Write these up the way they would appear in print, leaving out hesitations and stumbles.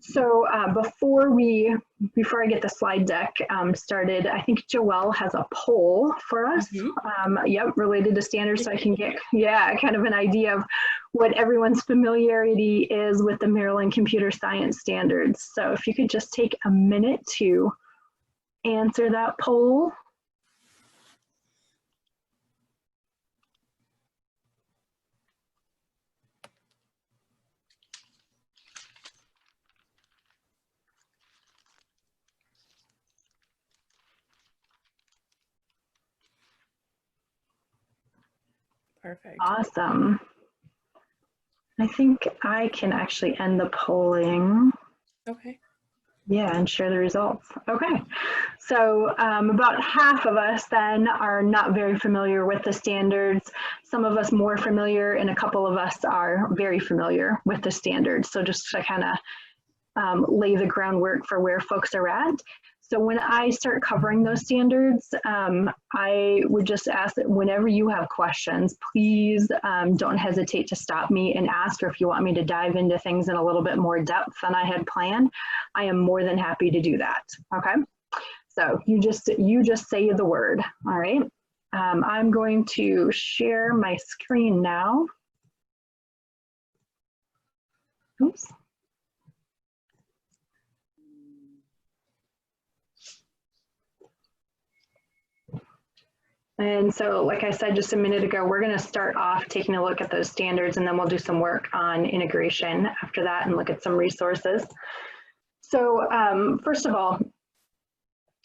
So before I get the slide deck started, I think Joelle has a poll for us. Yep, related to standards, so I can get kind of an idea of what everyone's familiarity is with the Maryland Computer Science Standards. So if you could just take a minute to answer that poll. Perfect. Awesome. I think I can actually end the polling. Okay. Yeah, and share the results. Okay, so about half of us then are not very familiar with the standards. Some of us more familiar, and a couple of us are very familiar with the standards. So just to kind of lay the groundwork for where folks are at. So when I start covering those standards, I would just ask that whenever you have questions, please don't hesitate to stop me and ask, or if you want me to dive into things in a little bit more depth than I had planned, I am more than happy to do that, okay? So you just say the word, all right? I'm going to share my screen now. Oops. And so, like I said just a minute ago, we're going to start off taking a look at those standards, and then we'll do some work on integration after that and look at some resources. So first of all,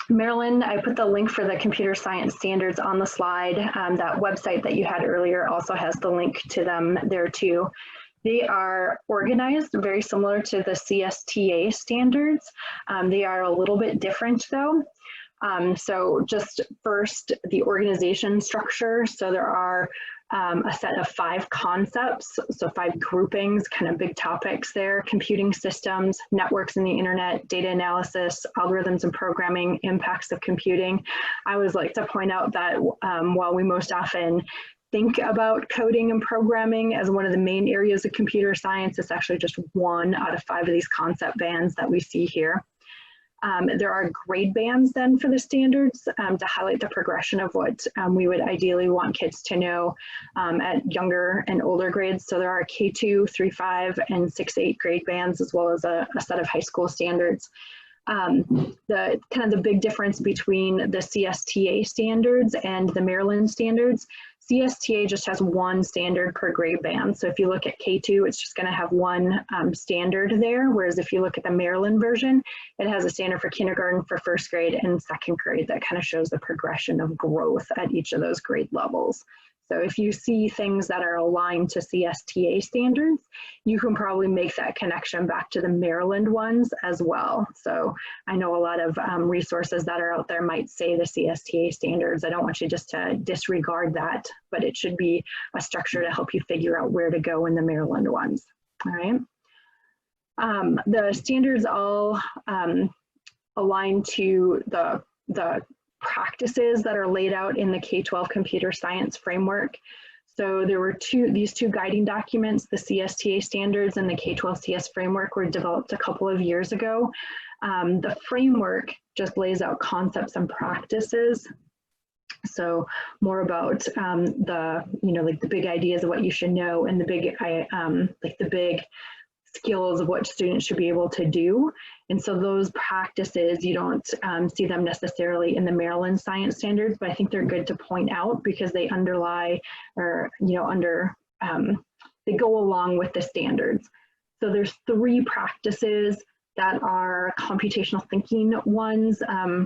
Maryland, I put the link for the computer science standards on the slide. That website that you had earlier also has the link to them there too. They are organized very similar to the CSTA standards. They are a little bit different though. So just first, the organization structure. So there are a set of 5 concepts, so 5 groupings, kind of big topics there: computing systems, networks and the internet, data analysis, algorithms and programming, impacts of computing. I always like to point out that while we most often think about coding and programming as one of the main areas of computer science, it's actually just 1 out of 5 of these concept bands that we see here. There are grade bands then for the standards to highlight the progression of what we would ideally want kids to know at younger and older grades. So there are K2, 3.5, and 6.8 grade bands, as well as a set of high school standards. The big difference between the CSTA standards and the Maryland standards: CSTA just has 1 standard per grade band. So if you look at K2, it's just going to have 1 standard there, whereas if you look at the Maryland version, it has a standard for kindergarten, for 1st grade, and 2nd grade that kind of shows the progression of growth at each of those grade levels. So if you see things that are aligned to CSTA standards, you can probably make that connection back to the Maryland ones as well. So I know a lot of resources that are out there might say the CSTA standards. I don't want you just to disregard that, but it should be a structure to help you figure out where to go in the Maryland ones, all right? The standards all align to the practices that are laid out in the K-12 computer science framework. So there were these two guiding documents, the CSTA standards and the K-12 CS framework, were developed a couple of years ago. The framework just lays out concepts and practices. So more about the big ideas of what you should know, and the big skills of what students should be able to do. And so those practices, you don't see them necessarily in the Maryland science standards, but I think they're good to point out because they underlie, or they go along with the standards. So there's 3 practices that are computational thinking ones,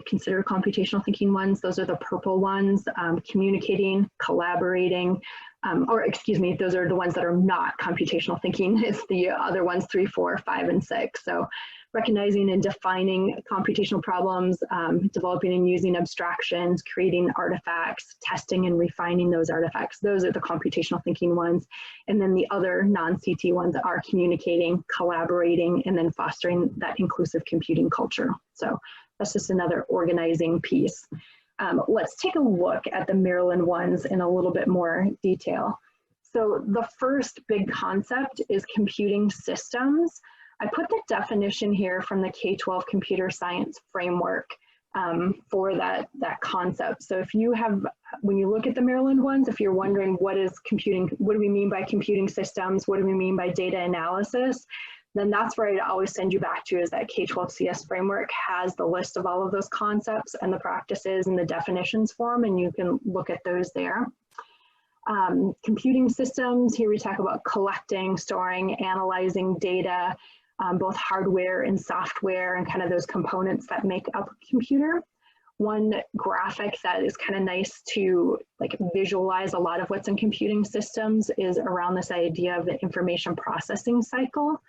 considered computational thinking ones. Those are the purple ones: communicating, collaborating, those are the ones that are not computational thinking. It's the other ones, 3, 4, 5, and 6. So recognizing and defining computational problems, developing and using abstractions, creating artifacts, testing and refining those artifacts. Those are the computational thinking ones. And then the other non-CT ones are communicating, collaborating, and then fostering that inclusive computing culture. So that's just another organizing piece. Let's take a look at the Maryland ones in a little bit more detail. So the first big concept is computing systems. I put the definition here from the K-12 computer science framework for that concept. So if you have, when you look at the Maryland ones, if you're wondering what is computing, what do we mean by computing systems, what do we mean by data analysis, then that's where I'd always send you back to, is that K-12 CS framework has the list of all of those concepts and the practices and the definitions for them, and you can look at those there. Computing systems, here we talk about collecting, storing, analyzing data, both hardware and software, and kind of those components that make up a computer. One graphic that is kind of nice to like visualize a lot of what's in computing systems is around this idea of the information processing cycle.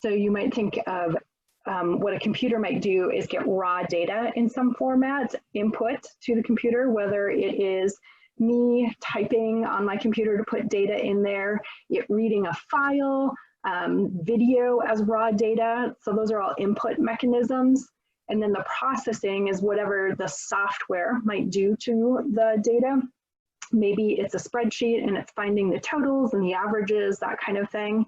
So you might think of what a computer might do is get raw data in some format, input to the computer, whether it is me typing on my computer to put data in there, it reading a file, video as raw data. So those are all input mechanisms. And then the processing is whatever the software might do to the data. Maybe it's a spreadsheet and it's finding the totals and the averages, that kind of thing.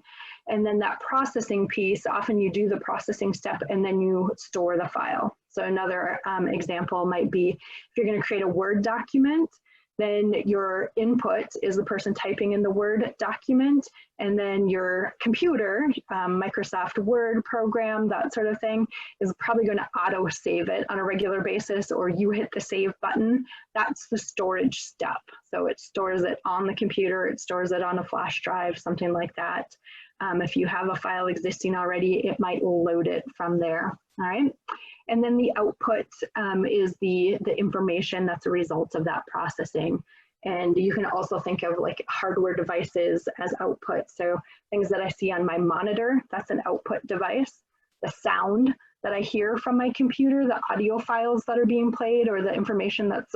And then that processing piece, often you do the processing step and then you store the file. So another example might be if you're going to create a Word document, then your input is the person typing in the Word document, and then your computer, Microsoft Word program, that sort of thing, is probably going to auto save it on a regular basis, or you hit the save button. That's the storage step. So it stores it on the computer, it stores it on a flash drive, something like that. If you have a file existing already, it might load it from there. All right. And then the output is the information that's a result of that processing. And you can also think of like hardware devices as output. So things that I see on my monitor, that's an output device. The sound that I hear from my computer, the audio files that are being played, or the information that's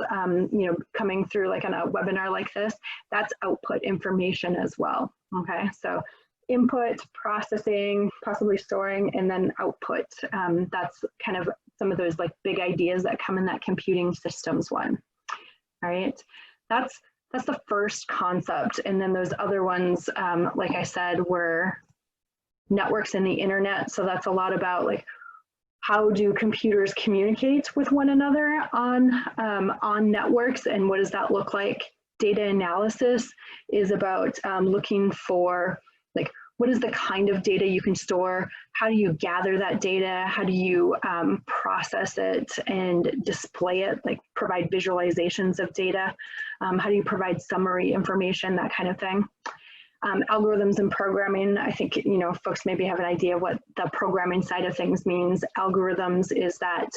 coming through like on a webinar like this, that's output information as well. Okay, so input, processing, possibly storing, and then output. That's kind of some of those like big ideas that come in that computing systems one. All right, that's the first concept. And then those other ones, like I said, were networks and the internet. So that's a lot about like, how do computers communicate with one another on networks, and what does that look like? Data analysis is about looking for like, what is the kind of data you can store? How do you gather that data? How do you process it and display it, like provide visualizations of data? How do you provide summary information, that kind of thing? Algorithms and programming, I think, folks maybe have an idea of what the programming side of things means. Algorithms is that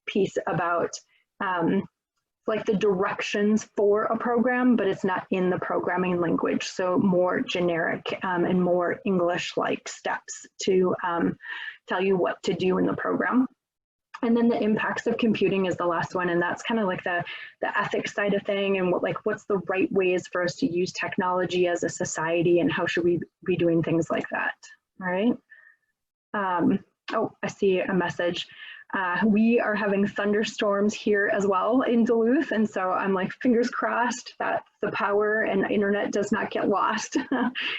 piece about like the directions for a program, but it's not in the programming language. So more generic and more English-like steps to tell you what to do in the program. And then the impacts of computing is the last one. And that's kind of like the ethics side of thing, and what's the right ways for us to use technology as a society, and how should we be doing things like that. All right. Oh, I see a message. We are having thunderstorms here as well in Duluth, and so I'm like, fingers crossed that the power and internet does not get lost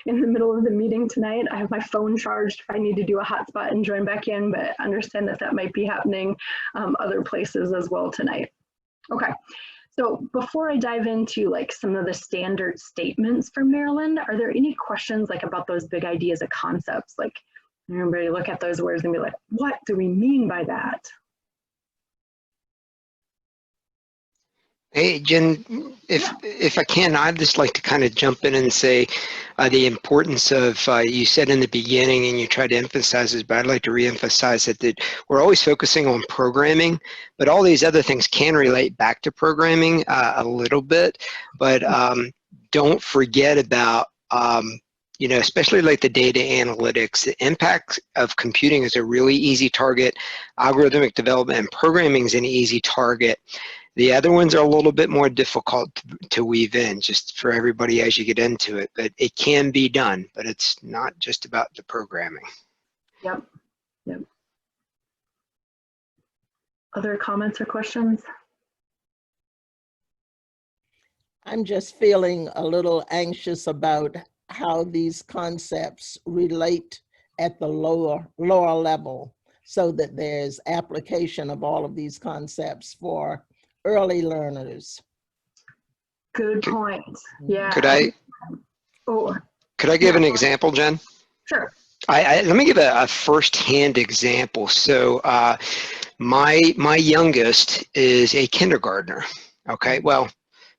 in the middle of the meeting tonight. I have my phone charged if I need to do a hotspot and join back in, but understand that that might be happening other places as well tonight. Okay, so before I dive into like some of the standard statements from Maryland, are there any questions like about those big ideas or concepts? Like, everybody look at those words and be like, what do we mean by that? Hey, Jen, if I can, I'd just like to kind of jump in and say the importance of, you said in the beginning and you tried to emphasize this, but I'd like to reemphasize that we're always focusing on programming, but all these other things can relate back to programming a little bit, but don't forget about especially like the data analytics. The impact of computing is a really easy target. Algorithmic development and programming is an easy target. The other ones are a little bit more difficult to weave in, just for everybody as you get into it. But it can be done, but it's not just about the programming. Yep. Other comments or questions? I'm just feeling a little anxious about how these concepts relate at the lower level so that there's application of all of these concepts for early learners. Good point. Yeah. Could I give an example, Jen? Sure. Let me give a first-hand example. So my youngest is a kindergartner. Okay, well,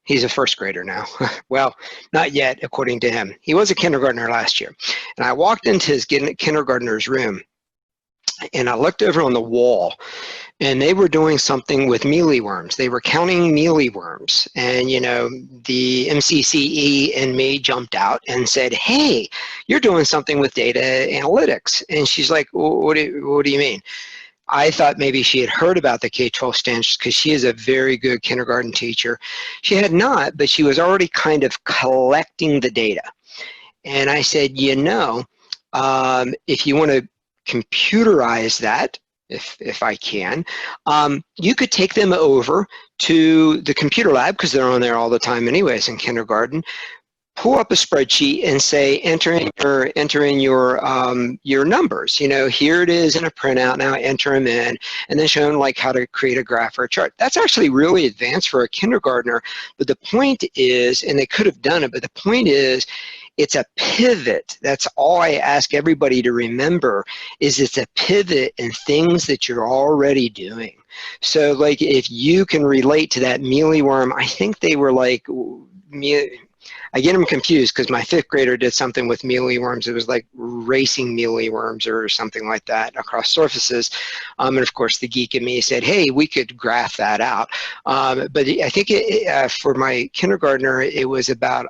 he's a first grader now. Well, not yet, according to him. He was a kindergartner last year. And I walked into his kindergartner's room, and I looked over on the wall, and they were doing something with mealyworms. They were counting mealyworms. And, you know, the MCCE in me jumped out and said, hey, you're doing something with data analytics. And she's like, what do you mean? I thought maybe she had heard about the K-12 standards because she is a very good kindergarten teacher. She had not, but she was already kind of collecting the data. And I said, you know, if you want to computerize that, if I can, you could take them over to the computer lab because they're on there all the time anyways in kindergarten. Pull up a spreadsheet and say, enter in your numbers. You know, here it is in a printout. Now enter them in, and then show them like how to create a graph or a chart. That's actually really advanced for a kindergartner. But the point is, and they could have done it, but the point is, it's a pivot. That's all I ask everybody to remember is it's a pivot in things that you're already doing. So like if you can relate to that mealyworm, I think they were like, I get them confused because my 5th grader did something with mealyworms. It was like racing mealyworms or something like that across surfaces. And of course the geek in me said, hey, we could graph that out. But I think for my kindergartner, it was about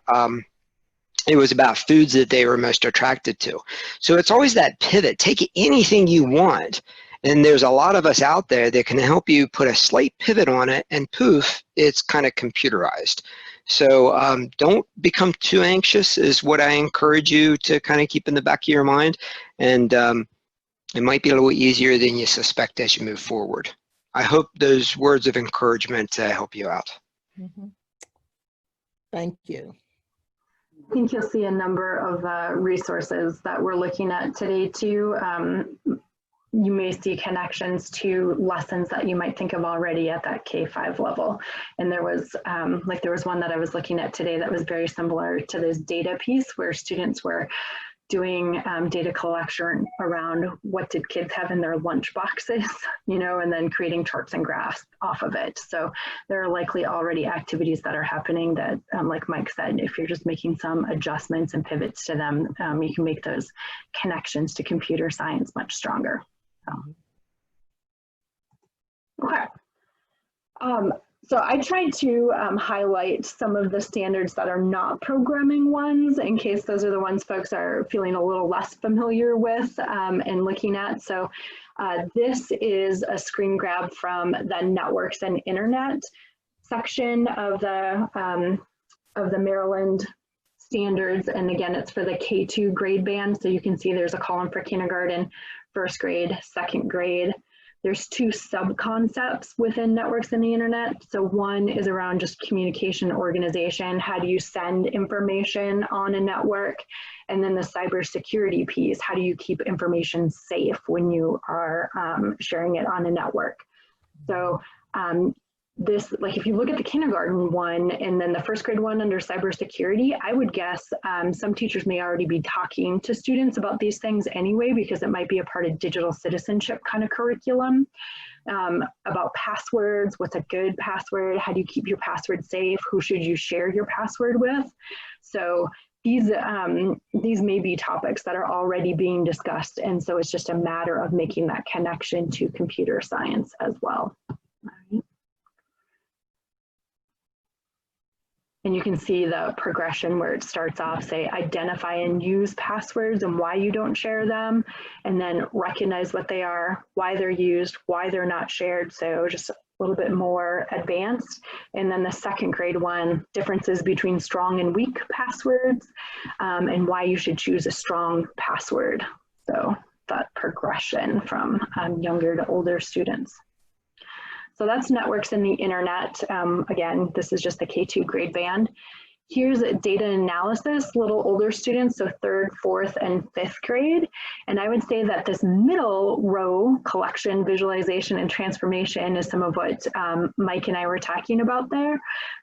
foods that they were most attracted to. So it's always that pivot. Take anything you want, and there's a lot of us out there that can help you put a slight pivot on it, and poof, it's kind of computerized. So don't become too anxious is what I encourage you to kind of keep in the back of your mind. And it might be a little easier than you suspect as you move forward. I hope those words of encouragement help you out. Mm-hmm. Thank you. I think you'll see a number of resources that we're looking at today too. You may see connections to lessons that you might think of already at that K-5 level. And there was one that I was looking at today that was very similar to this data piece where students were doing data collection around what did kids have in their lunch boxes, you know, and then creating charts and graphs off of it. So there are likely already activities that are happening that, like Mike said, if you're just making some adjustments and pivots to them, you can make those connections to computer science much stronger. Okay. So I tried to highlight some of the standards that are not programming ones in case those are the ones folks are feeling a little less familiar with and looking at. So this is a screen grab from the Networks and Internet section of the Maryland standards. And again, it's for the K2 grade band. So you can see there's a column for kindergarten, 1st grade, 2nd grade. There's 2 sub-concepts within Networks and the Internet. So one is around just communication organization. How do you send information on a network? And then the cybersecurity piece. How do you keep information safe when you are sharing it on a network? So this, like if you look at the kindergarten one and then the 1st grade one under cybersecurity, I would guess some teachers may already be talking to students about these things anyway, because it might be a part of digital citizenship kind of curriculum about passwords, what's a good password, how do you keep your password safe, who should you share your password with. So these may be topics that are already being discussed. And so it's just a matter of making that connection to computer science as well. All right. And you can see the progression where it starts off, say, identify and use passwords and why you don't share them, and then recognize what they are, why they're used, why they're not shared. So just a little bit more advanced. And then the 2nd grade one, differences between strong and weak passwords, and why you should choose a strong password. So that progression from younger to older students. So that's Networks and the Internet. Again, this is just the K2 grade band. Here's data analysis, little older students, so 3rd, 4th, and 5th grade. And I would say that this middle row, collection, visualization, and transformation, is some of what Mike and I were talking about there.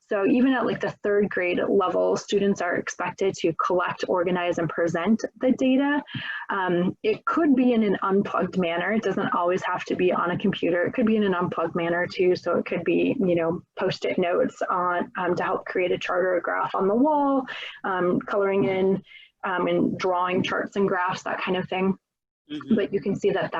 So even at like the 3rd grade level, students are expected to collect, organize, and present the data. It could be in an unplugged manner. It doesn't always have to be on a computer. It could be in an unplugged manner too. So it could be, you know, post-it notes on to help create a chart or a graph on the wall, coloring in and drawing charts and graphs, that kind of thing. But you can see that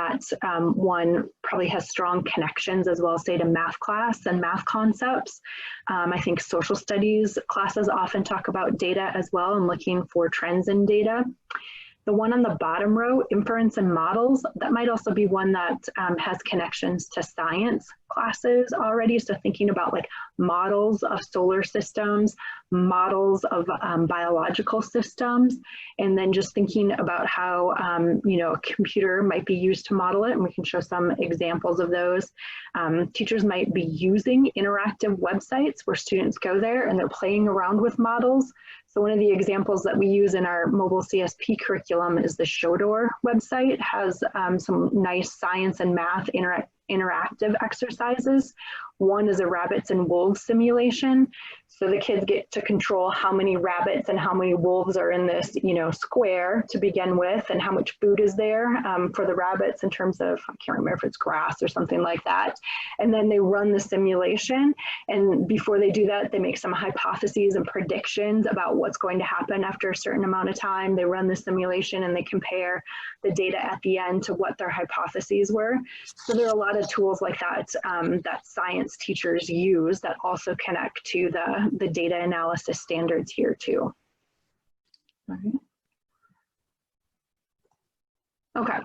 one probably has strong connections as well, say to math class and math concepts. I think social studies classes often talk about data as well and looking for trends in data. The one on the bottom row, inference and models, that might also be one that has connections to science classes already. So thinking about like models of solar systems, models of biological systems, and then just thinking about how, you know, a computer might be used to model it. And we can show some examples of those. Teachers might be using interactive websites where students go there and they're playing around with models. So one of the examples that we use in our mobile CSP curriculum is the Shodor website. It has some nice science and math interactive exercises. One is a rabbits and wolves simulation. So the kids get to control how many rabbits and how many wolves are in this, you know, square to begin with, and how much food is there for the rabbits in terms of, I can't remember if it's grass or something like that. And then they run the simulation. And before they do that, they make some hypotheses and predictions about what's going to happen after a certain amount of time. They run the simulation and they compare the data at the end to what their hypotheses were. So there are a lot of tools like that that science teachers use that also connect to the data analysis standards here too. All right. Okay,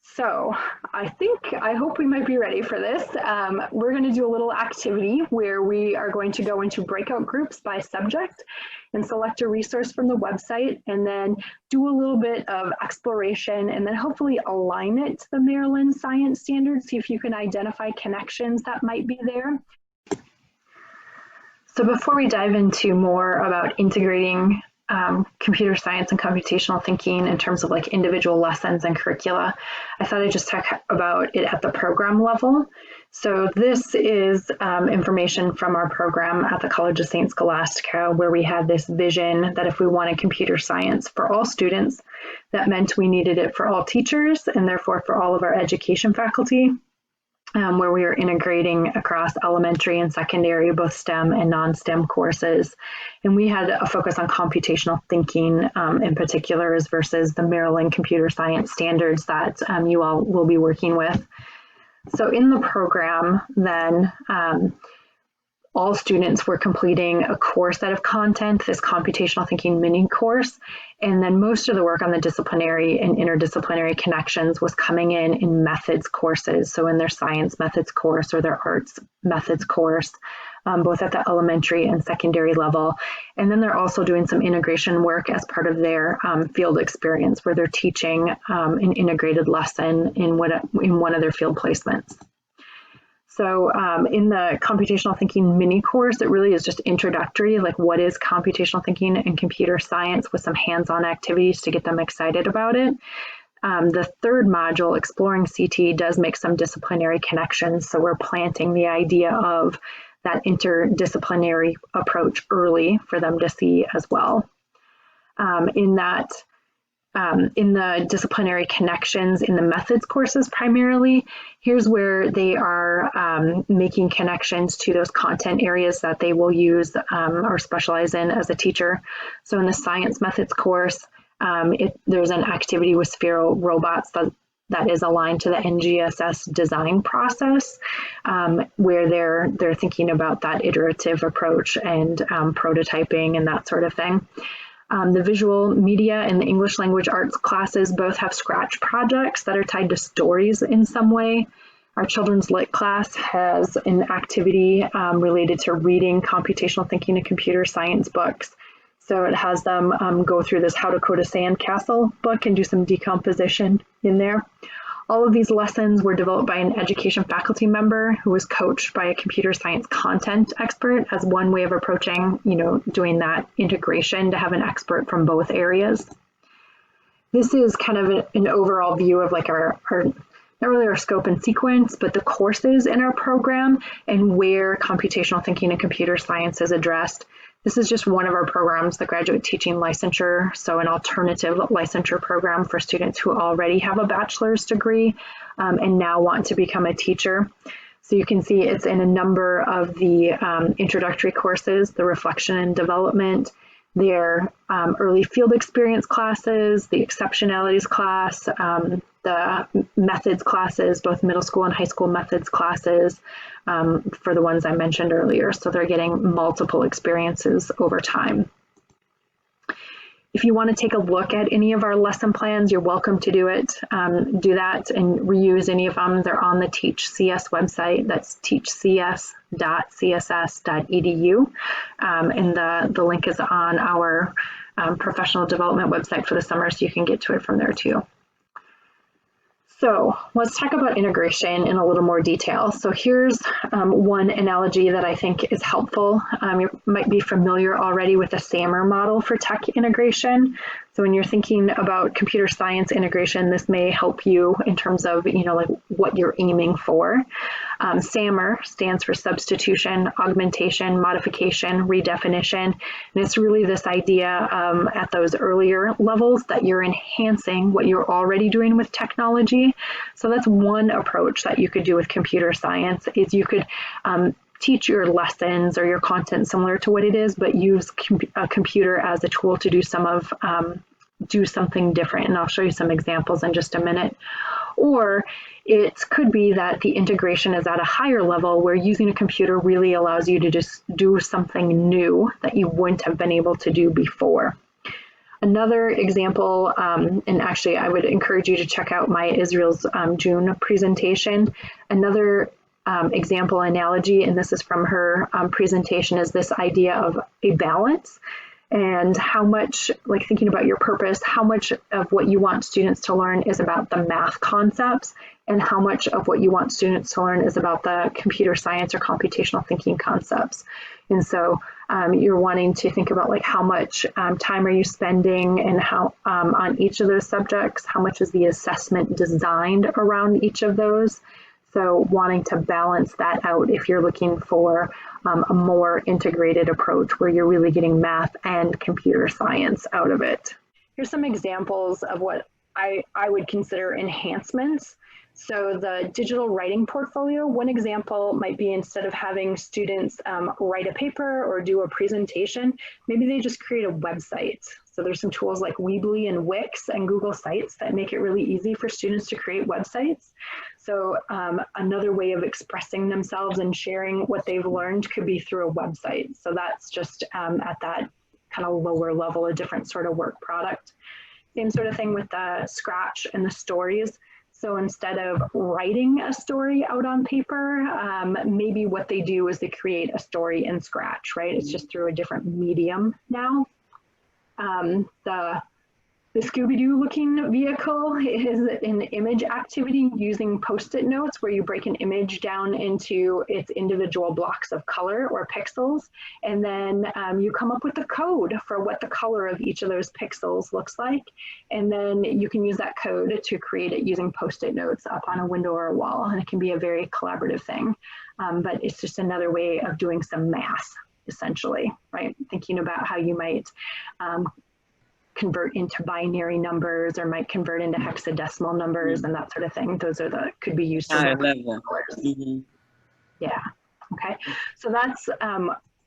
so I hope we might be ready for this. We're going to do a little activity where we are going to go into breakout groups by subject and select a resource from the website, and then do a little bit of exploration, and then hopefully align it to the Maryland Science Standards, see if you can identify connections that might be there. So before we dive into more about integrating computer science and computational thinking in terms of like individual lessons and curricula, I thought I'd just talk about it at the program level. So this is information from our program at the College of St. Scholastica, where we had this vision that if we wanted computer science for all students, that meant we needed it for all teachers and therefore for all of our education faculty. Where we are integrating across elementary and secondary, both STEM and non-STEM courses. And we had a focus on computational thinking in particular versus the Maryland Computer Science Standards that you all will be working with. So in the program, then, all students were completing a core set of content, this computational thinking mini course, and then most of the work on the disciplinary and interdisciplinary connections was coming in methods courses, so in their science methods course or their arts methods course, both at the elementary and secondary level. And then they're also doing some integration work as part of their field experience, where they're teaching an integrated lesson in one of their field placements. So in the computational thinking mini course, it really is just introductory, like what is computational thinking and computer science, with some hands-on activities to get them excited about it. The third module, Exploring CT, does make some disciplinary connections. So we're planting the idea of that interdisciplinary approach early for them to see as well. In the disciplinary connections in the methods courses primarily, here's where they are making connections to those content areas that they will use or specialize in as a teacher. So in the science methods course, there's an activity with Sphero robots that is aligned to the NGSS design process, where they're thinking about that iterative approach and prototyping and that sort of thing. The visual media and the English language arts classes both have Scratch projects that are tied to stories in some way. Our children's lit class has an activity related to reading computational thinking and computer science books. So it has them go through this How to Code a Sandcastle book and do some decomposition in there. All of these lessons were developed by an education faculty member who was coached by a computer science content expert as one way of approaching, doing that integration to have an expert from both areas. This is kind of an overall view of like our not really our scope and sequence, but the courses in our program and where computational thinking and computer science is addressed. This is just one of our programs, the graduate teaching licensure, so an alternative licensure program for students who already have a bachelor's degree and now want to become a teacher. So you can see it's in a number of the introductory courses, the reflection and development, their early field experience classes, the exceptionalities class, the methods classes, both middle school and high school methods classes for the ones I mentioned earlier. So they're getting multiple experiences over time. If you want to take a look at any of our lesson plans, you're welcome to do it. Do that and reuse any of them. They're on the Teach CS website. That's teachcs.css.edu. And the link is on our professional development website for the summer, so you can get to it from there too. So let's talk about integration in a little more detail. So here's one analogy that I think is helpful. You might be familiar already with the SAMR model for tech integration. So when you're thinking about computer science integration, this may help you in terms of, like what you're aiming for. SAMR stands for substitution, augmentation, modification, redefinition. And it's really this idea at those earlier levels that you're enhancing what you're already doing with technology. So that's one approach that you could do with computer science is you could teach your lessons or your content similar to what it is, but use a computer as a tool to do do something different. And I'll show you some examples in just a minute. Or it could be that the integration is at a higher level where using a computer really allows you to just do something new that you wouldn't have been able to do before. Another example, and actually I would encourage you to check out my Israel's June presentation. Another example analogy, and this is from her presentation, is this idea of a balance and how much, like thinking about your purpose, how much of what you want students to learn is about the math concepts and how much of what you want students to learn is about the computer science or computational thinking concepts. And so you're wanting to think about like how much time are you spending and how on each of those subjects, how much is the assessment designed around each of those. So wanting to balance that out if you're looking for a more integrated approach where you're really getting math and computer science out of it. Here's some examples of what I would consider enhancements. So the digital writing portfolio, one example might be instead of having students write a paper or do a presentation, maybe they just create a website. So there's some tools like Weebly and Wix and Google Sites that make it really easy for students to create websites. So another way of expressing themselves and sharing what they've learned could be through a website. So that's just at that kind of lower level, a different sort of work product. Same sort of thing with the Scratch and the stories. So instead of writing a story out on paper, maybe what they do is they create a story in Scratch, right? It's just through a different medium now. The Scooby-Doo looking vehicle is an image activity using Post-it notes where you break an image down into its individual blocks of color or pixels, and then you come up with the code for what the color of each of those pixels looks like, and then you can use that code to create it using Post-it notes up on a window or a wall, and it can be a very collaborative thing, but it's just another way of doing some math, essentially, right? Thinking about how you might convert into binary numbers or might convert into hexadecimal numbers and that sort of thing. Those are could be used higher level. Yeah, okay. So that's,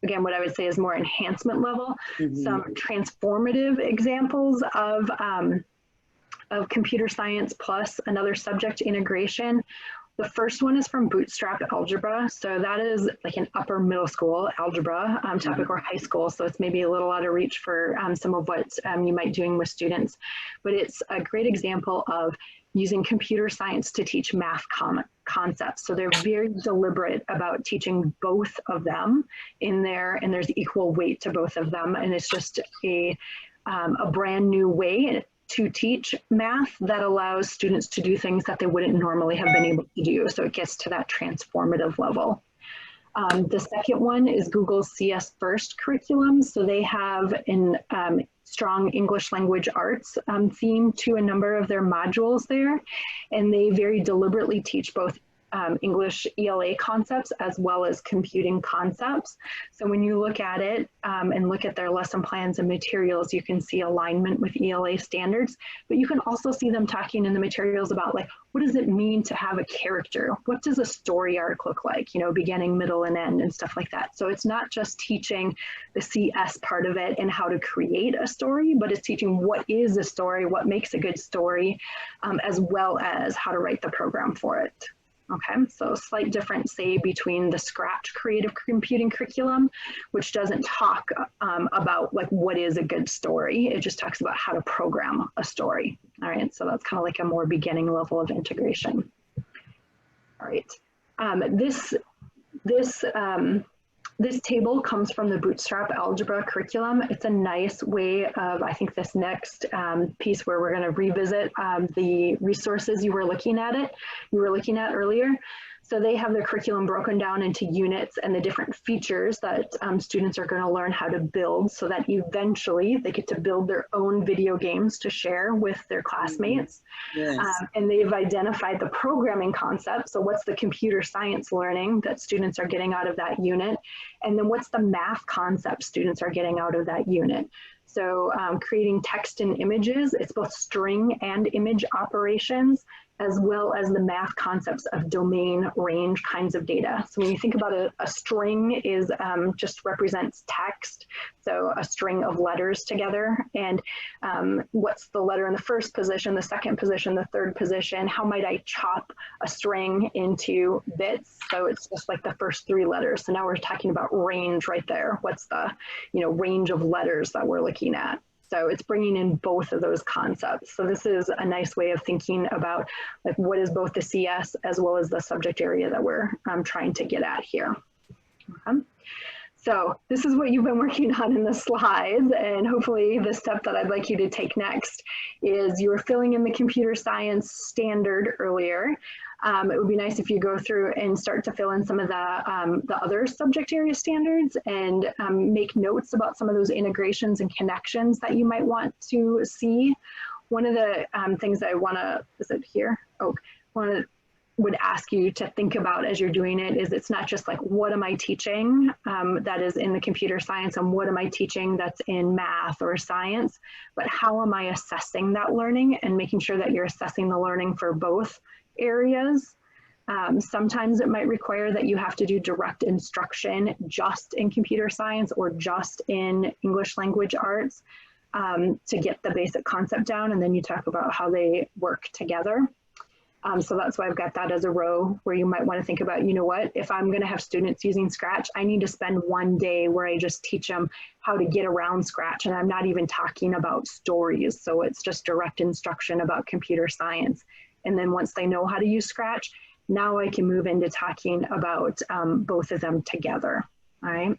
again, what I would say is more enhancement level. Some transformative examples of computer science plus another subject integration. The first one is from Bootstrap Algebra. So that is like an upper middle school algebra topic or high school. So it's maybe a little out of reach for some of what you might be doing with students. But it's a great example of using computer science to teach math concepts. So they're very deliberate about teaching both of them in there, and there's equal weight to both of them. And it's just a brand new way to teach math that allows students to do things that they wouldn't normally have been able to do. So it gets to that transformative level. The second one is Google's CS First curriculum. So they have an strong English language arts theme to a number of their modules there. And they very deliberately teach both English ELA concepts as well as computing concepts. So when you look at it and look at their lesson plans and materials, you can see alignment with ELA standards, but you can also see them talking in the materials about like, what does it mean to have a character? What does a story arc look like? You know, beginning, middle, and end and stuff like that. So it's not just teaching the CS part of it and how to create a story, but it's teaching what is a story, what makes a good story, as well as how to write the program for it. Okay, so a slight difference, say, between the Scratch creative computing curriculum, which doesn't talk about like what is a good story. It just talks about how to program a story. All right, so that's kind of like a more beginning level of integration. All right, this table comes from the Bootstrap Algebra curriculum. It's a nice way of, I think, this next piece where we're going to revisit the resources you were looking at earlier. So they have their curriculum broken down into units and the different features that students are going to learn how to build so that eventually they get to build their own video games to share with their classmates. Yes. And they've identified the programming concept. So what's the computer science learning that students are getting out of that unit? And then what's the math concept students are getting out of that unit? So creating text and images, it's both string and image operations, as well as the math concepts of domain, range kinds of data. So when you think about a string is just represents text, so a string of letters together, and what's the letter in the first position, the second position, the third position, how might I chop a string into bits? So it's just like the first three letters. So now we're talking about range right there. What's the range of letters that we're looking at? So it's bringing in both of those concepts. So this is a nice way of thinking about like what is both the CS as well as the subject area that we're trying to get at here. Okay. So this is what you've been working on in the slides, and hopefully the step that I'd like you to take next is you were filling in the computer science standard earlier. It would be nice if you go through and start to fill in some of the other subject area standards and make notes about some of those integrations and connections that you might want to see. One of the things that I want to, is it here? Oh, would ask you to think about as you're doing it is it's not just like, what am I teaching that is in the computer science and what am I teaching that's in math or science, but how am I assessing that learning and making sure that you're assessing the learning for both areas. Sometimes it might require that you have to do direct instruction just in computer science or just in English language arts to get the basic concept down, and then you talk about how they work together. So that's why I've got that as a row where you might want to think about, you know what, if I'm going to have students using Scratch, I need to spend one day where I just teach them how to get around Scratch. And I'm not even talking about stories. So it's just direct instruction about computer science. And then once they know how to use Scratch, now I can move into talking about both of them together, all right?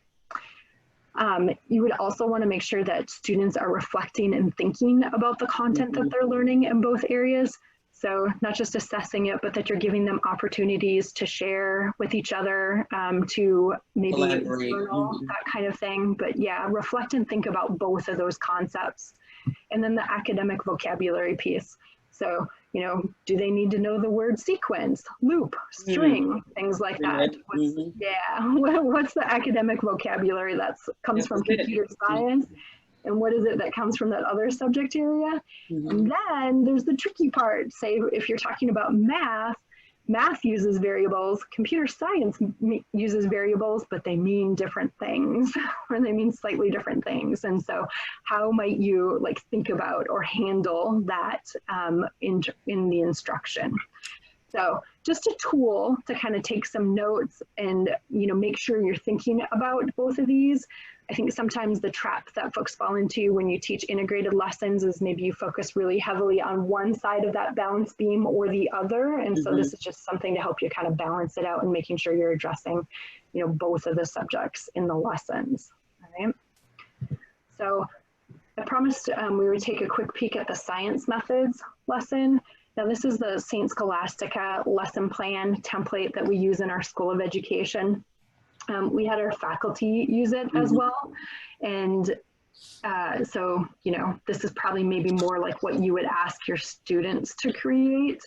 You would also want to make sure that students are reflecting and thinking about the content that they're learning in both areas. So not just assessing it, but that you're giving them opportunities to share with each other, to maybe journal, that kind of thing. But yeah, reflect and think about both of those concepts. And then the academic vocabulary piece. So, do they need to know the word sequence, loop, string, things like that? What's the academic vocabulary that comes from computer science? And what is it that comes from that other subject area? And then there's the tricky part. Say if you're talking about math, math uses variables, computer science uses variables, but they mean different things, or they mean slightly different things. And so how might you think about or handle that in the instruction? So just a tool to kind of take some notes and make sure you're thinking about both of these. I think sometimes the trap that folks fall into when you teach integrated lessons is maybe you focus really heavily on one side of that balance beam or the other. And so this is just something to help you kind of balance it out and making sure you're addressing, both of the subjects in the lessons. All right. So I promised we would take a quick peek at the science methods lesson. Now this is the St. Scholastica lesson plan template that we use in our School of Education. We had our faculty use it as well. And so, you know, this is probably maybe more like what you would ask your students to create.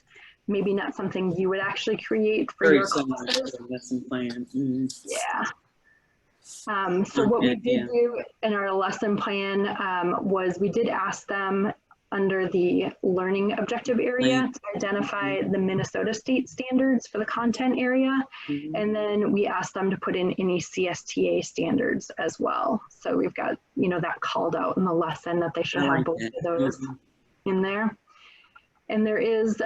Maybe not something you would actually create for your classes. Lesson plan. Yeah. So what we did do in our lesson plan was we did ask them under the learning objective area to identify the Minnesota state standards for the content area. And then we asked them to put in any CSTA standards as well. So we've got, you know, that called out in the lesson that they should have both of those in there. And there is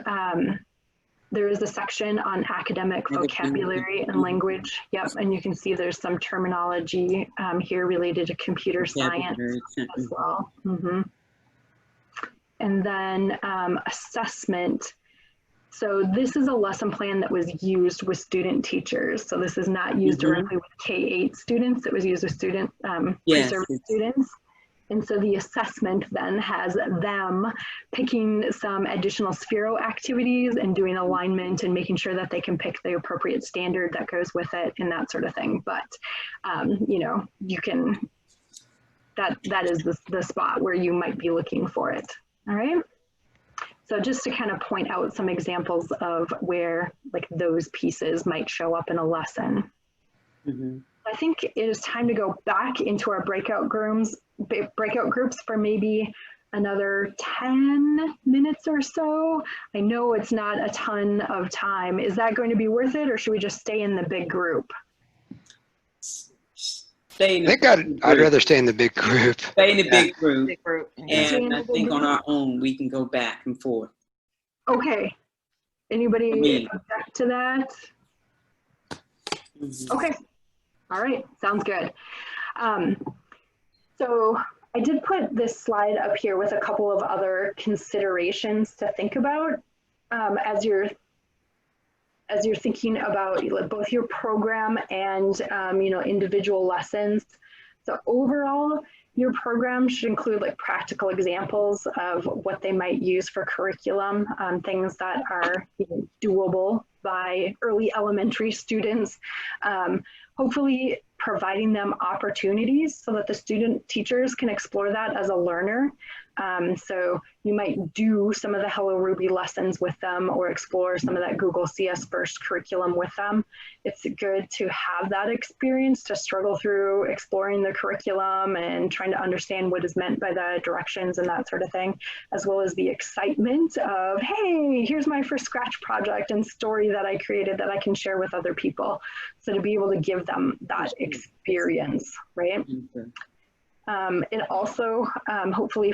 a section on academic vocabulary and language. Yep, and you can see there's some terminology here related to computer science as well. And then assessment. So this is a lesson plan that was used with student teachers. So this is not used directly with K-8 students. It was used with student pre-service students. And so the assessment then has them picking some additional Sphero activities and doing alignment and making sure that they can pick the appropriate standard that goes with it and that sort of thing. But, you know, you can, that is the spot where you might be looking for it. All right. So just to kind of point out some examples of where like those pieces might show up in a lesson. I think it is time to go back into our breakout groups for maybe another 10 minutes or so. I know it's not a ton of time. Is that going to be worth it, or should we just stay in the big group? I'd rather stay in the big group. Stay in the big group. Big group. And I think on our own, we can go back and forth. Okay. Anybody object to that? Okay. All right. Sounds good. So I did put this slide up here with a couple of other considerations to think about as you're thinking about both your program and you know, individual lessons. So overall, your program should include like practical examples of what they might use for curriculum, things that are, you know, doable by early elementary students. Hopefully providing them opportunities so that the student teachers can explore that as a learner. So you might do some of the Hello Ruby lessons with them or explore some of that Google CS First curriculum with them. It's good to have that experience to struggle through exploring the curriculum and trying to understand what is meant by the directions and that sort of thing, as well as the excitement of, hey, here's my first Scratch project and story that I created that I can share with other people. So to be able to give them that experience, right? It also hopefully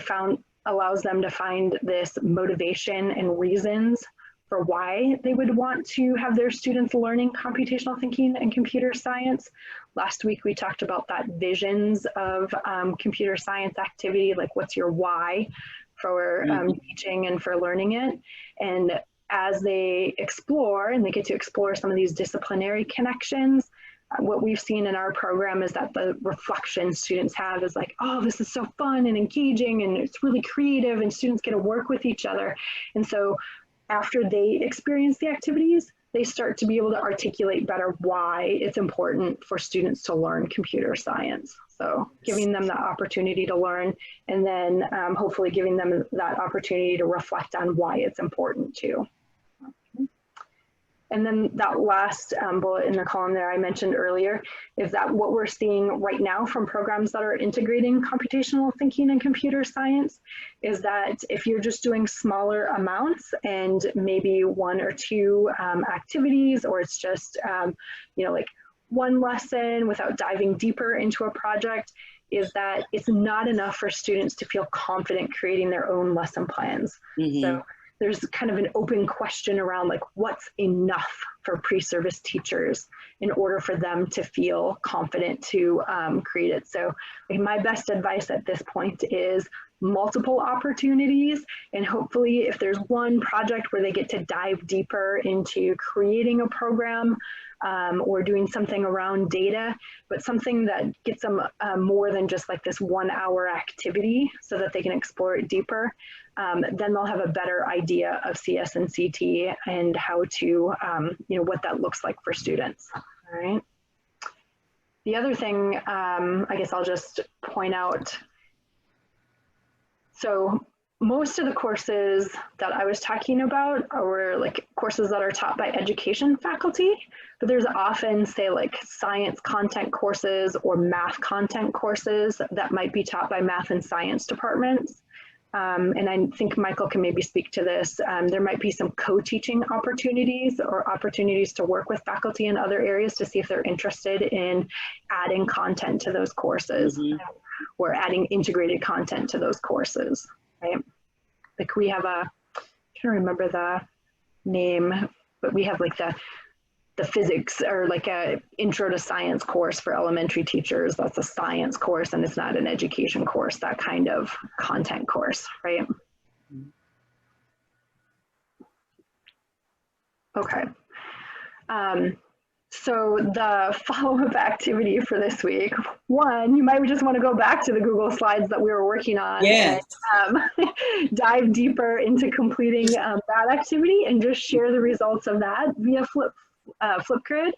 allows them to find this motivation and reasons for why they would want to have their students learning computational thinking and computer science. Last week we talked about that visions of computer science activity, like what's your why for teaching and for learning it. And as they explore and they get to explore some of these disciplinary connections, what we've seen in our program is that the reflection students have is like, oh, this is so fun and engaging and it's really creative and students get to work with each other. And so after they experience the activities, they start to be able to articulate better why it's important for students to learn computer science. So giving them the opportunity to learn and then hopefully giving them that opportunity to reflect on why it's important too. And then that last bullet in the column there I mentioned earlier is that what we're seeing right now from programs that are integrating computational thinking and computer science is that if you're just doing smaller amounts and maybe one or two activities, or it's just, you know, like one lesson without diving deeper into a project, is that it's not enough for students to feel confident creating their own lesson plans. So there's kind of an open question around like what's enough for pre-service teachers in order for them to feel confident to create it. So like, my best advice at this point is multiple opportunities. And hopefully if there's one project where they get to dive deeper into creating a program or doing something around data, but something that gets them more than just like this 1 hour activity so that they can explore it deeper, then they'll have a better idea of CS and CT and how to, you know, what that looks like for students, all right? The other thing, I guess I'll just point out, so most of the courses that I was talking about are like courses that are taught by education faculty, but there's often, say, like science content courses or math content courses that might be taught by math and science departments. And I think Michael can maybe speak to this. There might be some co-teaching opportunities or opportunities to work with faculty in other areas to see if they're interested in adding content to those courses or adding integrated content to those courses, right? Like we have a, I can't remember the name, but we have like the physics or like a intro to science course for elementary teachers. That's a science course and it's not an education course, that kind of content course, right? Okay. So the follow-up activity for this week, one, you might just want to go back to the Google Slides that we were working on Yes. and dive deeper into completing that activity and just share the results of that via Flipgrid.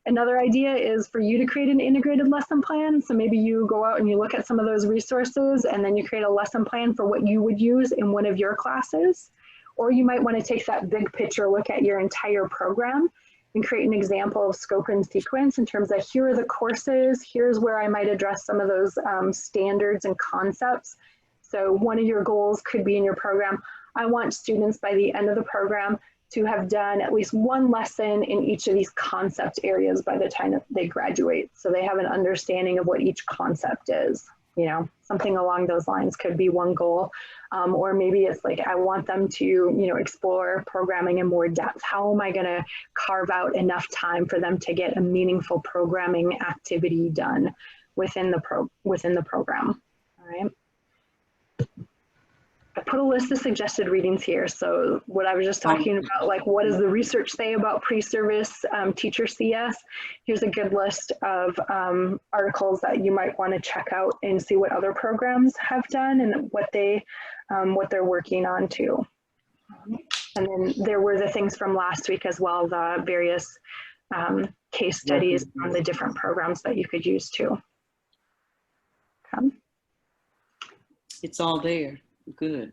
Another idea is for you to create an integrated lesson plan. So maybe you go out and you look at some of those resources and then you create a lesson plan for what you would use in one of your classes. Or you might want to take that big picture look at your entire program and create an example of scope and sequence in terms of here are the courses, here's where I might address some of those standards and concepts. So one of your goals could be in your program, I want students by the end of the program to have done at least one lesson in each of these concept areas by the time that they graduate. So they have an understanding of what each concept is. You know, something along those lines could be one goal. Or maybe it's like, I want them to, you know, explore programming in more depth. How am I going to carve out enough time for them to get a meaningful programming activity done within the program? All right. I put a list of suggested readings here. So what I was just talking about, like what does the research say about pre-service teacher CS? Here's a good list of articles that you might want to check out and see what other programs have done and what they're working on too. And then there were the things from last week as well, the various case studies on the different programs that you could use too. Okay. It's all there. Good.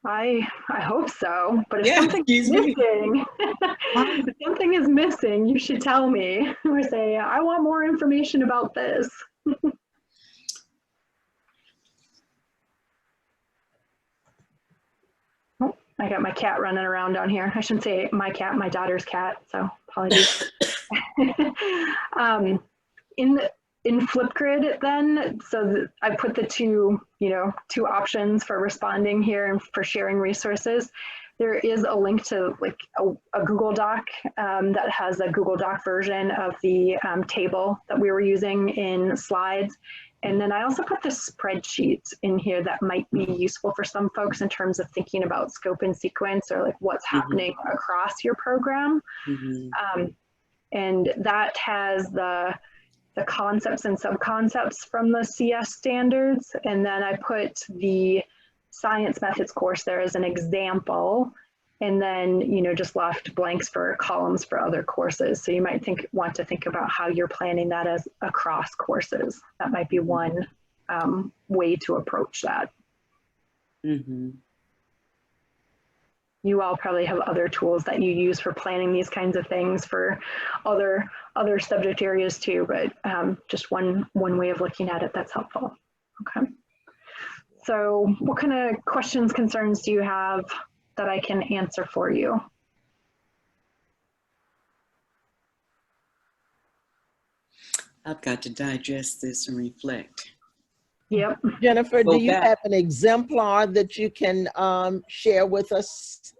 I hope so, but if Yeah, something's missing, if something is missing, you should tell me or say, I want more information about this. Oh, I got my cat running around down here. I shouldn't say my cat, my daughter's cat, so apologies. In Flipgrid then, so I put the two options for responding here and for sharing resources. There is a link to like a Google Doc that has a Google Doc version of the table that we were using in slides. And then I also put the spreadsheets in here that might be useful for some folks in terms of thinking about scope and sequence or like what's happening across your program. And that has the concepts and sub-concepts from the CS standards. And then I put the science methods course there as an example. And then, just left blanks for columns for other courses. So you might want to think about how you're planning that as across courses. That might be one way to approach that. You all probably have other tools that you use for planning these kinds of things for other subject areas too, but just one way of looking at it that's helpful. Okay. So what kind of questions, concerns do you have that I can answer for you? I've got to digest this and reflect. Yep. Jennifer, do you back. have an exemplar that you can share with us?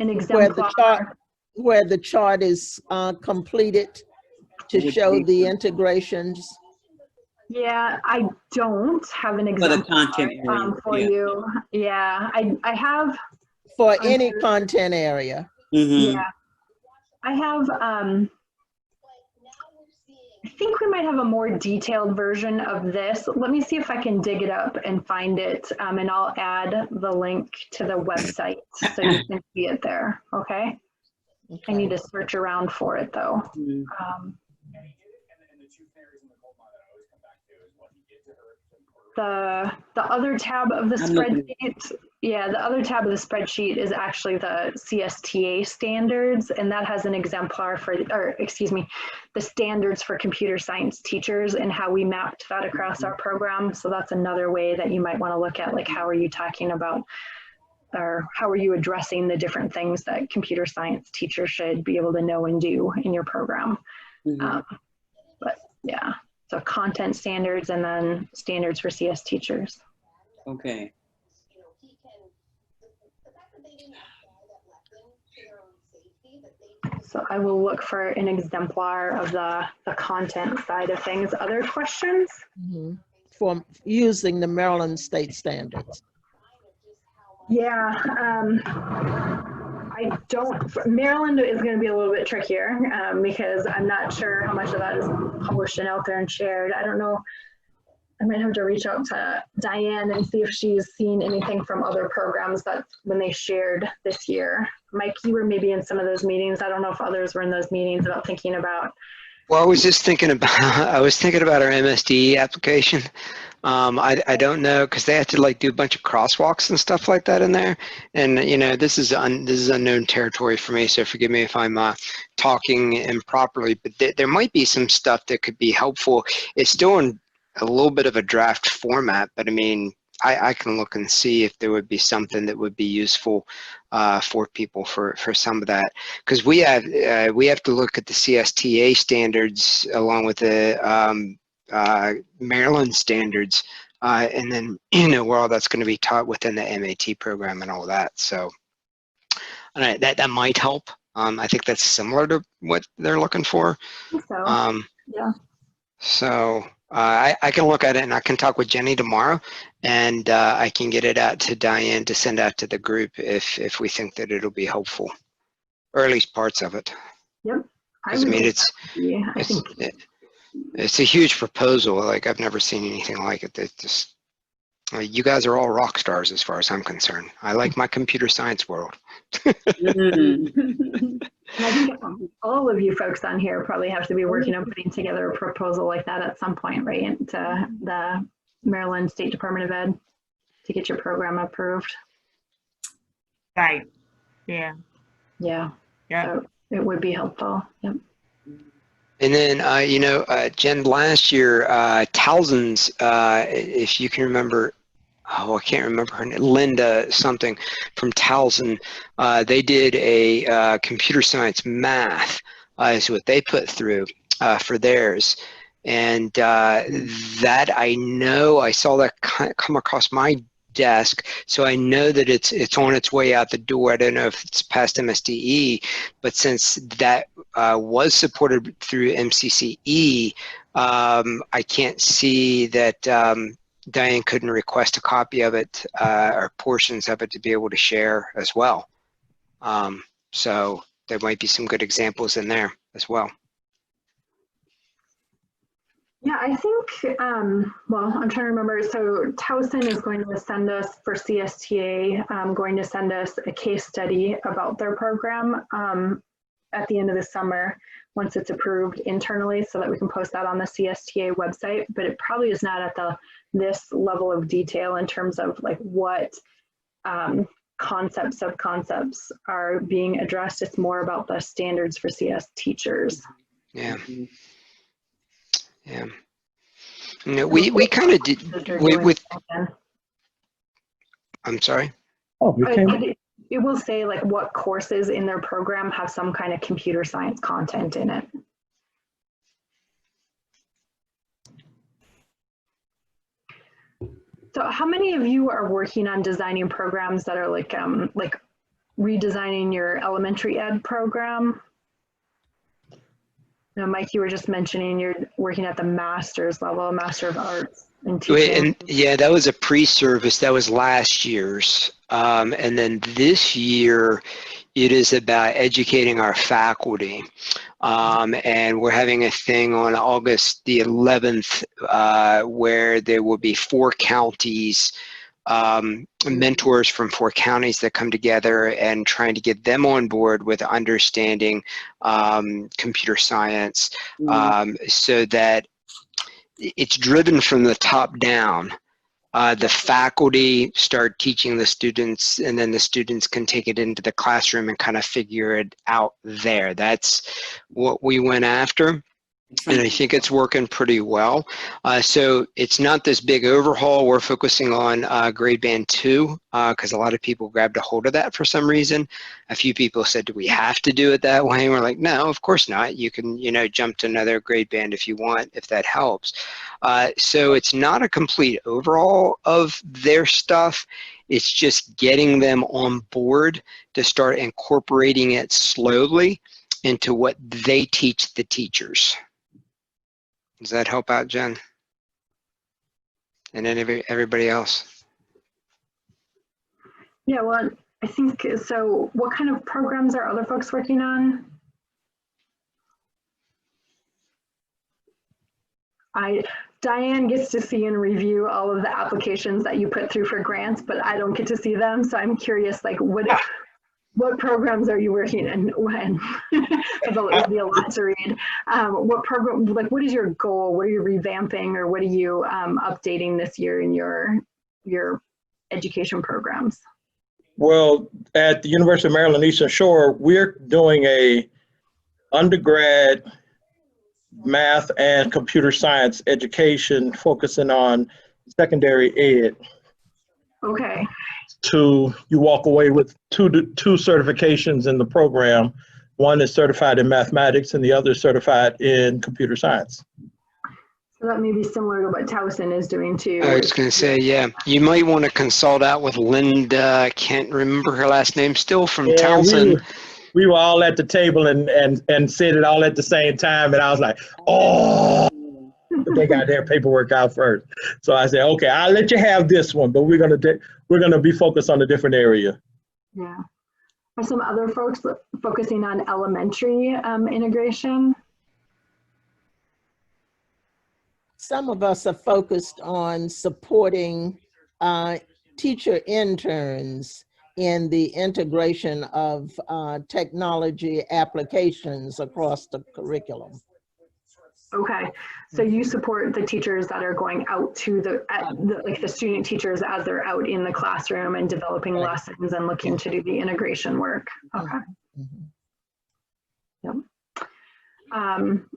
An exemplar. Where the chart is completed to show the integrations? Yeah, I don't have an For the example content area, for yeah. you. Yeah, I have, For any content area. Mhm. yeah, I have, I think we might have a more detailed version of this. Let me see if I can dig it up and find it, and I'll add the link to the website so you can see it there, okay? I need to search around for it though. Mhm. The other tab of the I'm looking. spreadsheet, yeah, the other tab of the spreadsheet is actually the CSTA standards, and that has an exemplar for, or excuse me, the standards for computer science teachers and how we mapped that across our program. So that's another way that you might want to look at, like, how are you talking about, or how are you addressing the different things that computer science teachers should be able to know and do in your program. Mhm. But yeah. So content standards and then standards for CS teachers. Okay. So I will look for an exemplar of the content side of things. Other questions? Mhm. For using the Maryland state standards. Yeah, I don't, Maryland is going to be a little bit trickier because I'm not sure how much of that is published and out there and shared. I don't know. I might have to reach out to Diane and see if she's seen anything from other programs that when they shared this year. Mike, you were maybe in some of those meetings. I don't know if others were in those meetings about thinking about. Well, I was just thinking about, I was thinking about our MSDE application. I don't know, because they have to like do a bunch of crosswalks and stuff like that in there. And you know, this is unknown territory for me, so forgive me if I'm talking improperly, but there might be some stuff that could be helpful. It's still in a little bit of a draft format, but I mean, I can look and see if there would be something that would be useful for people for some of that, because we have to look at the CSTA standards along with the Maryland standards, and then you know where all that's going to be taught within the MAT program and all that. So that might help. I think that's similar to what they're looking for. So, yeah. So I can look at it and I can talk with Jenny tomorrow, and I can get it out to Diane to send out to the group if we think that it'll be helpful, or at least parts of it. Yep. I mean, it's a huge proposal. Like I've never seen anything like it. It's just, you guys are all rock stars as far as I'm concerned. I like my computer science world. Mhm. And I think all of you folks on here probably have to be working on putting together a proposal like that at some point, right? To the Maryland State Department of Ed to get your program approved. Right. Yeah. Yeah. Yeah. So it would be helpful. Yep. And then, you know, Jen, last year, Towson's, if you can remember, oh, I can't remember her name, Linda something from Towson, they did a computer science math is what they put through for theirs. And that I know, I saw that come across my desk, so I know that it's on its way out the door. I don't know if it's past MSDE, but since that was supported through MCCE, I can't see that Diane couldn't request a copy of it or portions of it to be able to share as well. So there might be some good examples in there as well. Yeah, I think, well, I'm trying to remember. So Towson is going to send us for CSTA, going to send us a case study about their program at the end of the summer once it's approved internally so that we can post that on the CSTA website. But it probably is not at this level of detail in terms of like what concepts are being addressed. It's more about the standards for CS teachers. Yeah. Yeah. You know, we kind of did with. I'm sorry. Oh, you came. It will say like what courses in their program have some kind of computer science content in it. So how many of you are working on designing programs that are like redesigning your elementary ed program? Now, Mike, you were just mentioning you're working at the master's level, Master of Arts in Wait, teaching. and yeah, that was a pre-service. That was last year's. And then this year, it is about educating our faculty. And we're having a thing on August the 11th where there will be 4 counties, mentors from 4 counties that come together and trying to get them on board with understanding computer science, so that it's driven from the top down. The faculty start teaching the students, and then the students can take it into the classroom and kind of figure it out there. That's what we went after, and I think it's working pretty well. So it's not this big overhaul. We're focusing on grade band 2 because a lot of people grabbed a hold of that for some reason. A few people said, do we have to do it that way? And we're like, no, of course not. You can, jump to another grade band if you want, if that helps. So it's not a complete overhaul of their stuff. It's just getting them on board to start incorporating it slowly into what they teach the teachers. Does that help out, Jen? And then everybody else? Yeah, well, I think so. What kind of programs are other folks working on? Diane gets to see and review all of the applications that you put through for grants, but I don't get to see them. So I'm curious, like, what programs are you working in when? It would be a lot to read. What program, like, what is your goal? What are you revamping, or what are you updating this year in your education programs? Well, at the University of Maryland Eastern Shore, we're doing a undergrad math and computer science education focusing on secondary ed. Okay. You walk away with two certifications in the program. One is certified in mathematics and the other is certified in computer science. So that may be similar to what Towson is doing too. I was going to say, yeah, you might want to consult out with Linda, can't remember her last name still, from Towson. We were all at the table and said it all at the same time, and I was like, oh, but they got their paperwork out first. So I said, okay, I'll let you have this one, but we're gonna be focused on a different area. Yeah. Are some other folks focusing on elementary integration? Some of us are focused on supporting teacher interns in the integration of technology applications across the curriculum. Okay, so you support the teachers that are going out to the student teachers as they're out in the classroom and developing lessons and looking to do the integration work. Okay. Yep.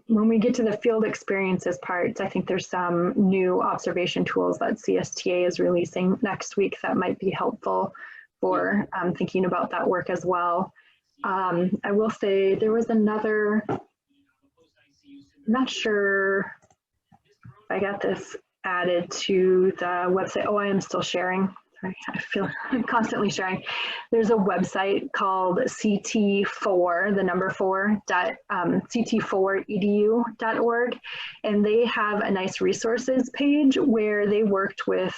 When we get to the field experiences parts, I think there's some new observation tools that CSTA is releasing next week that might be helpful for thinking about that work as well. I will say there was another, I'm not sure if I got this added to the website. Oh, I am still sharing. Sorry, I feel I'm constantly sharing. There's a website called CT4, the number 4, CT4edu.org, and they have a nice resources page where they worked with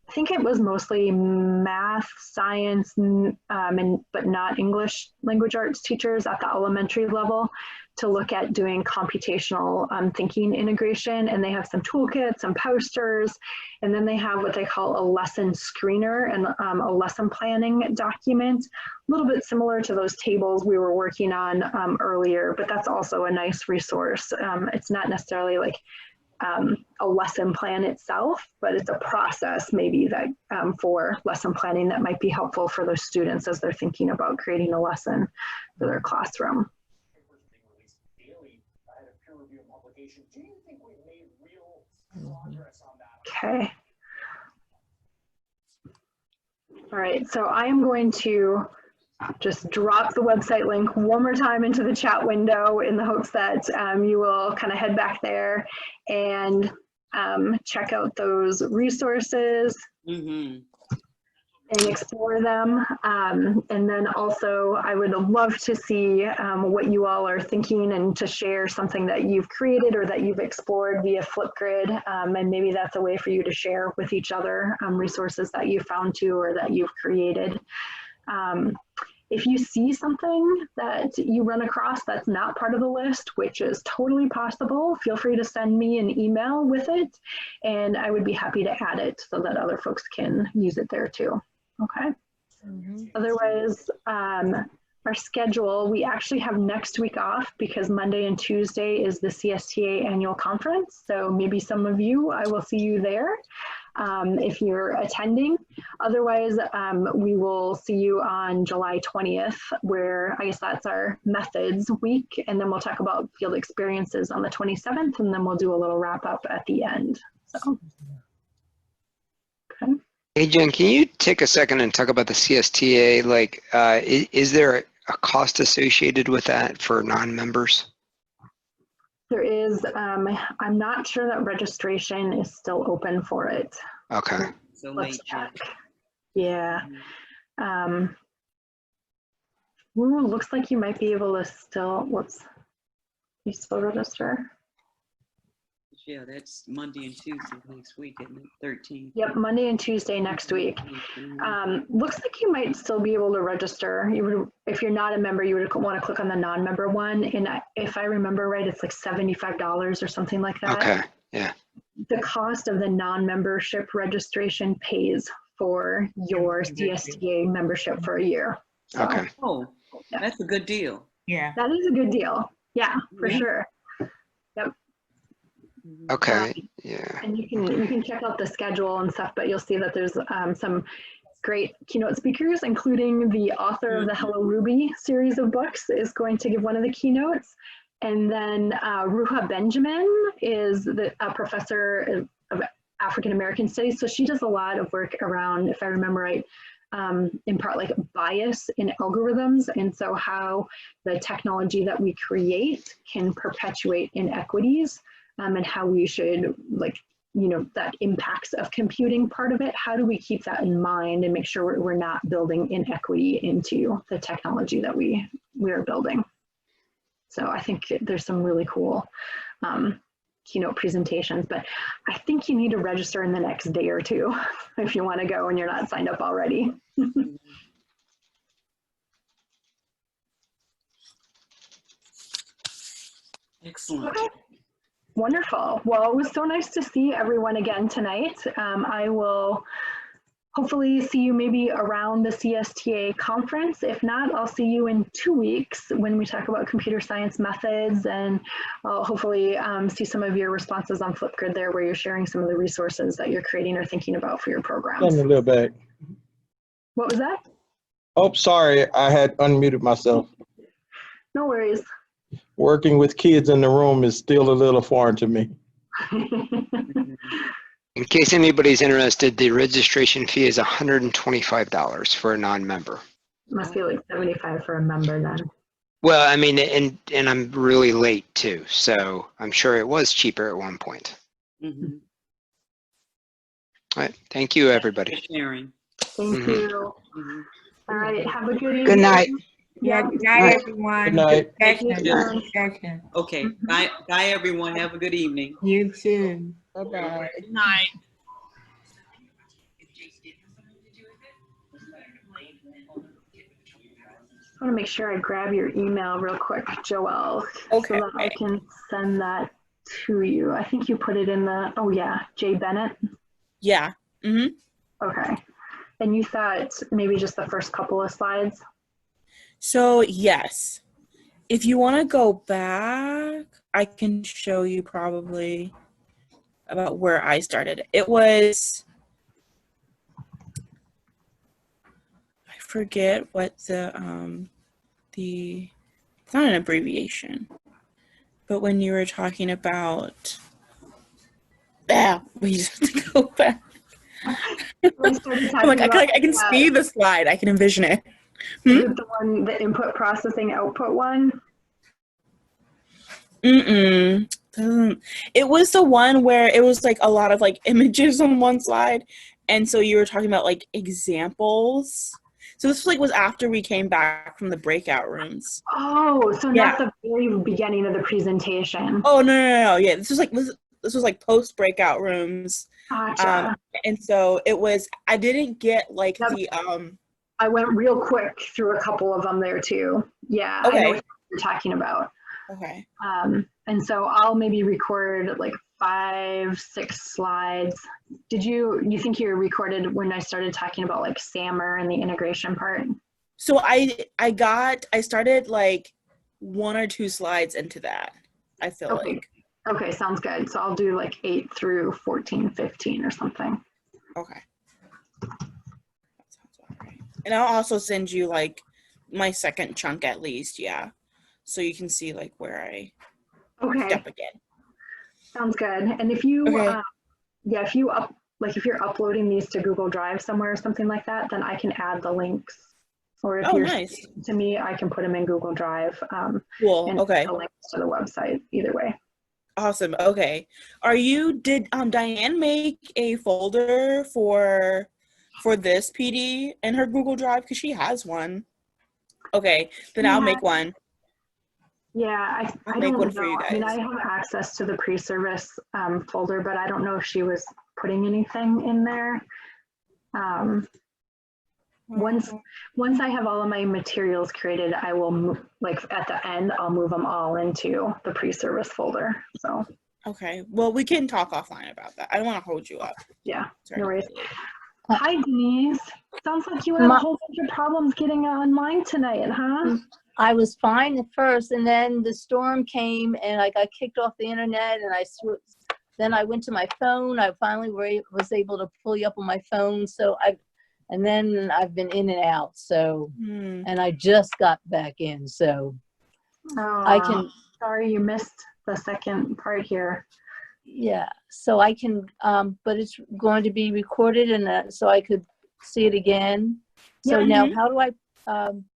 I think it was mostly math, science, but not English language arts teachers at the elementary level to look at doing computational thinking integration. And they have some toolkits, some posters, and then they have what they call a lesson screener and a lesson planning document, a little bit similar to those tables we were working on earlier, but that's also a nice resource. It's not necessarily like a lesson plan itself, but it's a process maybe that for lesson planning that might be helpful for those students as they're thinking about creating a lesson for their classroom. Okay. All right, so I am going to just drop the website link one more time into the chat window in the hopes that you will kind of head back there and check out those resources. and explore them. And then also I would love to see what you all are thinking and to share something that you've created or that you've explored via Flipgrid. And maybe that's a way for you to share with each other resources that you found too or that you've created. If you see something that you run across that's not part of the list, which is totally possible, feel free to send me an email with it, and I would be happy to add it so that other folks can use it there too. Okay. Otherwise, our schedule, we actually have next week off because Monday and Tuesday is the CSTA annual conference. So maybe some of you, I will see you there if you're attending. Otherwise, we will see you on July 20th, where I guess that's our methods week. And then we'll talk about field experiences on the 27th, and then we'll do a little wrap up at the end. So, okay. Hey, Jen, can you take a second and talk about the CSTA? Like, is there a cost associated with that for non-members? There is, I'm not sure that registration is still open for it. Okay. So Let's late. check. Yeah. Ooh, looks like you might be able to still, you still register? Yeah, that's Monday and Tuesday next week, isn't it? 13th. Yep, Monday and Tuesday next week. Looks like you might still be able to register. You would, if you're not a member, you would want to click on the non-member one. And if I remember right, it's like $75 or something like that. Okay, yeah. The cost of the non-membership registration pays for your CSTA membership for a year. So, Okay. Oh, that's a good deal. Yeah. that is a good deal. Yeah, for sure. Okay, yeah. And you can check out the schedule and stuff, but you'll see that there's some great keynote speakers, including the author of the Hello Ruby series of books is going to give one of the keynotes. And then Ruha Benjamin is a professor of African American studies. So she does a lot of work around, if I remember right, in part like bias in algorithms. And so how the technology that we create can perpetuate inequities. And how we should, like, you know, that impacts of computing part of it. How do we keep that in mind and make sure we're not building inequity into the technology that we are building? So I think there's some really cool keynote presentations, but I think you need to register in the next day or two if you want to go and you're not signed up already. Excellent. Okay. Wonderful. Well, it was so nice to see everyone again tonight. I will hopefully see you maybe around the CSTA conference. If not, I'll see you in 2 weeks when we talk about computer science methods, and I'll hopefully see some of your responses on Flipgrid there where you're sharing some of the resources that you're creating or thinking about for your programs. A little back. What was that? Oh, sorry, I had unmuted myself. No worries. Working with kids in the room is still a little foreign to me. In case anybody's interested, the registration fee is $125 for a non-member. Must be like 75 for a member then. Well, I mean, and I'm really late too, so I'm sure it was cheaper at one point. Mm-hmm. All right, thank you, everybody. Sharing. Thank you. Mm-hmm. All right, have a good evening. Good night. Yeah, Yeah. good night, everyone. Good night. Good Thank session. you. Good session. Okay. Bye, everyone. Have a good evening. You too. Bye-bye. Good night. I want to make sure I grab your email real quick, Joelle, Okay. so that I can send that to you. I think you put it in the, oh yeah, Jay Bennett. Yeah. Mm-hmm. Okay. And you thought maybe just the first couple of slides? So yes, if you want to go back, I can show you probably about where I started. It was, I forget what the it's not an abbreviation, but when you were talking about, we just have to go back. I started I'm like, talking I can about, see the slide. I can envision it. is it the one, the input processing output one? It was the one where it was like a lot of like images on one slide, And so you were talking about like examples. So this was after we came back from the breakout rooms. Oh, so Yeah. not the very beginning of the presentation. Oh no. Yeah, this was like post breakout rooms. Gotcha. And so it was. I didn't get like Yep. the I went real quick through a couple of them there too. Yeah, I know Okay. what you're talking about. Okay. And so I'll maybe record like 5, 6 slides. Did you think you recorded when I started talking about like SAMR and the integration part? So I started like 1 or 2 slides into that, I feel Okay. like. Okay, sounds good. So I'll do like 8 through 14, 15 or something. Okay. That sounds about right. And I'll also send you like my second chunk at least, yeah. So you can see like where I Okay, step again. sounds good. And if you, Okay. if you're uploading these to Google Drive somewhere or something like that, then I can add the links. Or if Oh, you're nice. to me, I can put them in Google Drive. Cool. And Okay. the links to the website either way. Awesome. Okay. Did Diane make a folder for this PD in her Google Drive? Because she has one. Okay, then I'll make one. Yeah, I'll I make don't one know. for you I mean, I guys. have access to the pre-service folder, but I don't know if she was putting anything in there. Once I have all of my materials created, I will move, like at the end, I'll move them all into the pre-service folder. So Okay. Well, we can talk offline about that. I don't want to hold you up. yeah, Sorry. no worries. Hi, Denise. Sounds like you had a whole bunch of problems getting online tonight, huh? I was fine at first, and then the storm came, and I got kicked off the internet, and then I went to my phone. I finally was able to pull you up on my phone. So and then I've been in and out. So, and I just got back in. So I can. Sorry, you missed the second part here. Yeah. So I can, but it's going to be recorded, and so I could see it again. So Yeah. now, how do I